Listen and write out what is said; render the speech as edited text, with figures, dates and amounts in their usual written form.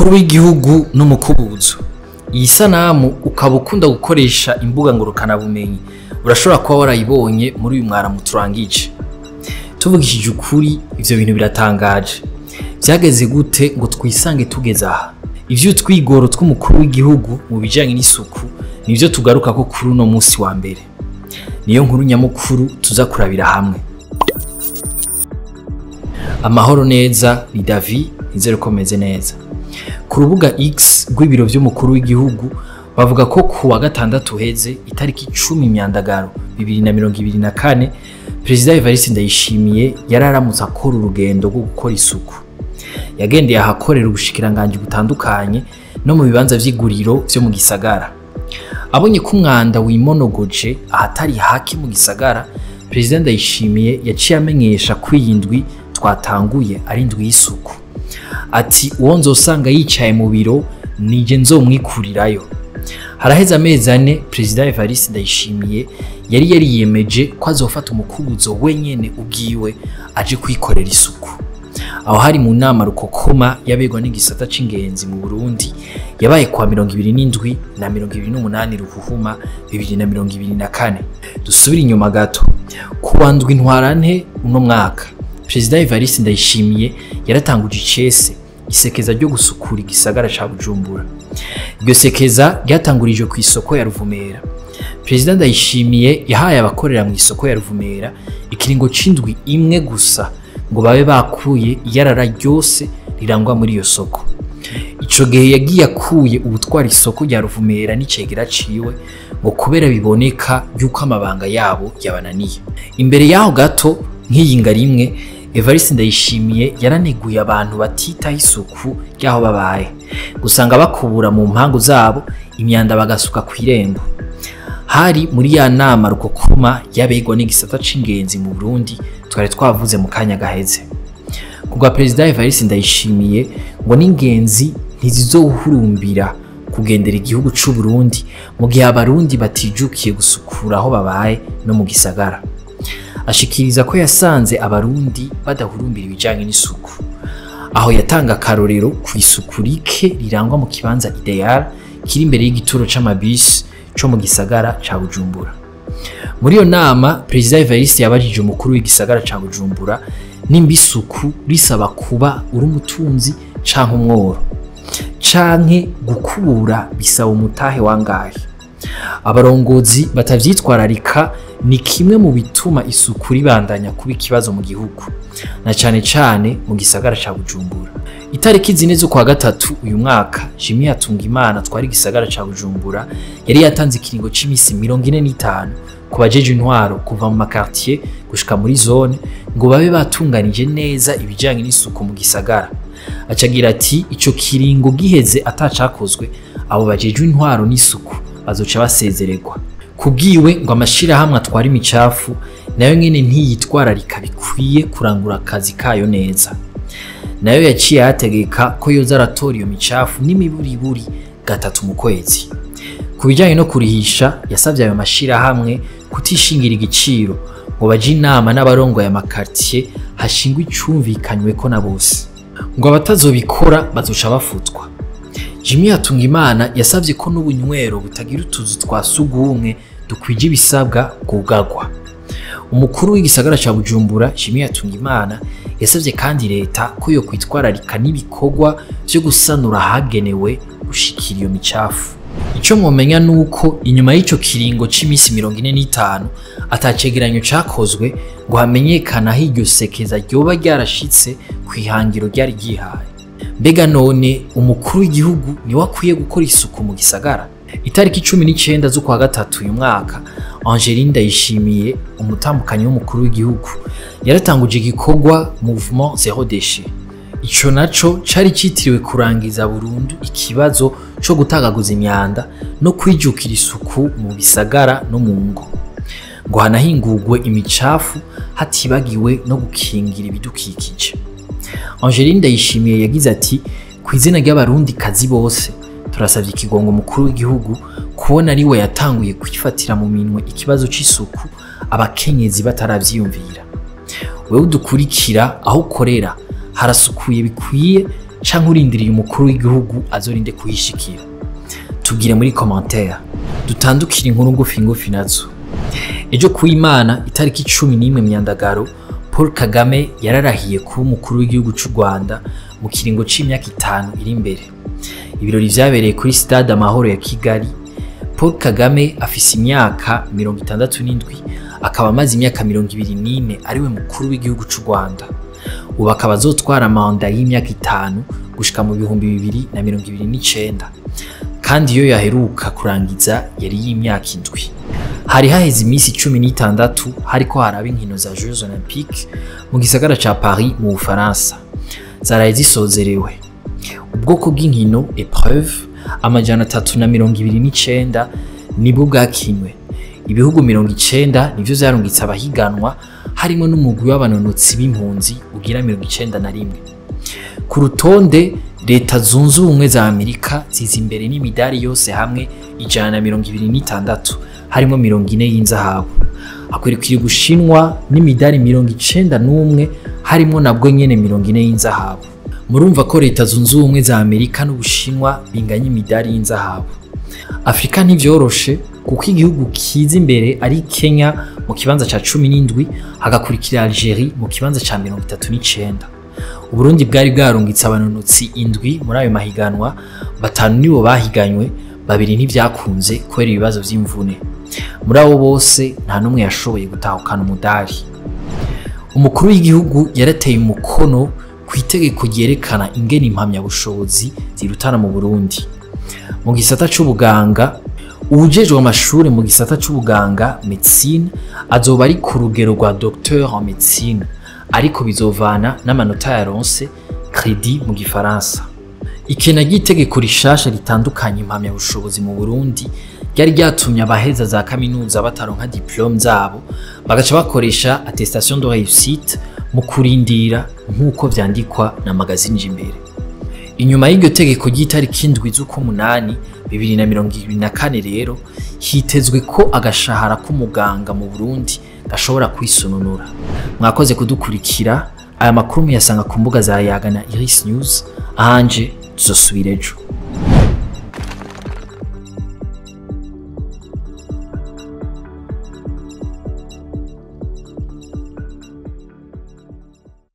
umukuru w'igihugu n'umukubuzo. Iyi sanamu ukaba ukunda gukoresha imbuga ngurukana bumenyi, urashobora kuba warayibonye muri uyu mwaramu turangije. Tuvugishije ukuri, ivyo bintu biratangaje. Vyageze gute ngo twisange tugeze aha? Utwigoro tw'umukuru w'igihugu mu bijanye n'isuku nivyo tugarukako kuri uno musi wa mbere. Niyo nkuru nyamukuru tuza kurabira hamwe. Amahoro neza, ni David, nizere ko meze neza. Ku rubuga X rw'ibiro vy'umukuru w'igihugu bavuga ko ku wa gatandatu heze itariki 10 Myandagaro 2024 prezida Evariste Ndayishimiye yararamutse akora urugendo rwo gukora isuku. Yagendeye ahakorera ubushikiranganje butandukanye no mu bibanza vy'iguriro vyo mu gisagara. Abonye ko umwanda wimonogoje ahatari hake mu gisagara, prezida Ndayishimiye yaciye amenyesha kwiyindwi twatanguye ari indwi y'isuku. Ati uwo nzosanga yicaye mu biro nije nzomwikurirayo. Haraheze amezi 4 prezida Evariste Ndayishimiye yari yariyemeje ko azofata umukubuzo wenyene ubwiwe aje kwikorera isuku. Aho hari mu nama rukokoma yabegwa n'igisata c'ingenzi mu Burundi yabaye kwa 27 na 28 ruhuhuma 2024. Dusubira inyuma gato kuwa ndwi ntwarante uno mwaka prezida Evariste Ndayishimiye yaratanguje icese isekeza ryo gusukura igisagara ca Bujumbura. Iryo sekeza ryatangurijwe ku isoko ya Ruvumera. Prezida Ndayishimiye yahaye abakorera mu isoko ya Ruvumera ikiringo c'indwi imwe gusa ngo babe bakuye iyarara ryose rirangwa muri iyo soko. Ico gihe yagiye akuye ubutwara isoko rya Ruvumera n'icegera ciwe ngo kubera biboneka yuko amabanga yabo yabananiye. Imbere yaho gato nk'iyinga rimwe Evariste Ndayishimiye yaraneguye abantu batitaho isuku ryaho babaye, gusanga bakubura mu mpangu zabo imyanda bagasuka kw'irembo. Hari muri ya nama rukokoma yabegwa n'igisata c'ingenzi mu Burundi twari twavuze mu kanya gaheze. Kubwa prezida Evariste Ndayishimiye ngo n'ingenzi ntizizohurumbira kugendera igihugu c'u Burundi mu gihe abarundi batijukiye gusukura aho babaye no mu gisagara. Ashikiriza ko yasanze abarundi badahurumbira ibijanye n'isuku. Aho yatanga akarorero ku isuku rike rirangwa mu kibanza ideal kiri imbere y'igituro c'amabisi co mu gisagara ca Bujumbura. Muri iyo nama prezida Evariste yabajije umukuru w'igisagara ca Bujumbura nimba isuku risaba kuba uri umutunzi canke umworo, canke gukubura bisaba umutahe wangahe. Abarongozi batavyitwararika ni kimwe mu bituma isuku ribandanya kuba ikibazo mu gihugu, na cane cane mu gisagara ca Bujumbura. Itariki 4 z'ukwa gatatu uyu mwaka Yatungimana twari gisagara ca Bujumbura yari yatanze ikiringo c'imisi 45 ku bajeje intwaro kuva mu makartier gushika muri zone ngo babe batunganije neza ibijanye n'isuku mu gisagara. Acagira ati ico kiringo giheze atacakozwe abo bajeje intwaro n'isuku bazoca basezererwa. Kubwiwe ngo amashira hamwe atwara imicafu nayo nyene ntiyitwararika bikwiye kurangura akazi kayo neza. Nayo yaciye ategeka ko yoza aratora iyo micafu n'imiburiburi 3 mu kwezi. Kubijanye no kurihisha yasavye ayo mashira hamwe kutishingira igiciro ngo baje inama n'abarongo ya makartier hashingwa icumvikanywe ko na bose. Ngo abatazobikora bazoca bafutwa. Yatungimana yasavye ko n'ubunywero butagira utuzu twasugumwe dukwije ibisabwa kugagwa. Umukuru w'igisagara ca Bujumbura Yatungimana yasavye kandi leta ko yo kwitwararika n'ibikorwa vyo gusanura hagenewe gushikira iyo micafu. Ico mwomenya nuko inyuma y'ico kiringo c'imisi 45 atacegeranyo cakozwe ngo hamenyekana aho iryo sekeza ryoba ryarashitse kwihangiro ryari gihaye. Mbega none umukuru w'igihugu ni wakwiye gukora isuku mu gisagara? Itariki 19 z'ukwa gatatu uyu mwaka Evariste Ndayishimiye umutambukanyi w'umukuru w'igihugu yaratanguje igikorwa Mouvement Zero Déchet. Ico naco cari citiriwe kurangiza burundu ikibazo co gutagaguza imyanda no kwijukira isuku mu bisagara no mu ngo. Ngo hanahingurwe imicafu hatibagiwe no gukingira ibidukikije. Evariste Ndayishimiye yagize ati kw'izina ry'abarundi kazi bose turasavye ikigongo mukuru w'igihugu kubona ariwe yatanguye kwifatira mu minwe ikibazo c'isuku abakenyezi bataravyiyumvira. Wewe udukurikira aho ukorera harasukuye bikwiye canke urindiriye umukuru w'igihugu azorinde kuhishikira? Tubwire muri commentaire dutandukire inkuru ngufi nazo. Ejo kuw'Imana itariki 11 Myandagaro, Paul Kagame yararahiye kuba umukuru w'igihugu cy'u Rwanda mu kiringo c'imyaka 5 iri imbere. Ibirori vyabereye kuri stade Amahoro ya Kigali. Paul Kagame afise imyaka 67, akaba amaze imyaka 24 ariwe mukuru w'igihugu cy'u Rwanda. Ubu akaba azotwara manda y'imyaka 5 gushika mu 2029, kandi iyo yaheruka kurangiza yari y'imyaka 7. Hari haheze imisi 16 hariko haraba inkino za Jeux olympiques mu gisagara ca Paris mu Bufaransa. Zaraye zisozerewe. Ubwoko bw'inkino épreuve amajana 329 nibwo bwakinwe. Ibihugu 90 nivyo vyarungitse abahiganwa, harimo n'umugwi w'abanonotsi b'impunzi ugira 91. Ku rutonde Leta Zunze Ubumwe za Amerika ziza imbere n'imidari yose hamwe 126, harimo 40 y'inzahabu. Hakurikira Ubushinwa n'imidari 91, harimo nabwo nyene 40 y'inzahabu. Murumva ko Leta Zunze Ubumwe za Amerika n'Ubushinwa binganya imidari y'inzahabu. Afrika ntivyoroshe kuko igihugu kiza imbere ari Kenya mu kibanza ca 17, hagakurikira Algerie mu kibanza ca 39. Uburundi bwari bwarungitse abanonotsi 7 muri ayo mahiganwa, 5 nibo bahiganywe, 2 ntivyakunze kubera ibibazo vy'imvune. Muri abo bose nta numwe yashoboye gutahukana umudari. Umukuru w'igihugu yarateye umukono ku itegeko ryerekana ingene impamyabushobozi zirutana mu Burundi. Mu gisata c'ubuganga, uwujejwe amashuri mu gisata c'ubuganga médecine azoba ari ku rugero rwa docteur en médecine, ariko bizovana n'amanota yaronse crédit mu gifaransa. Ikena ry'itegeko rishasha ritandukanye impamyabushobozi mu Burundi ryari ryatumye abaheza za kaminuza bataronka diplome zabo, bagaca bakoresha attestation de réussite mu kurindira nk'uko vyandikwa na magazine Imbere. Inyuma y'iryo tegeko ry'itariki 7 z'ukumunani 2024 rero hitezwe ko agashahara k'umuganga mu Burundi gashobora kwisununura. Mwakoze kudukurikira. Aya makuru muyasanga ku mbuga za Yaga na Iris News. Anje tuzosubira ejo.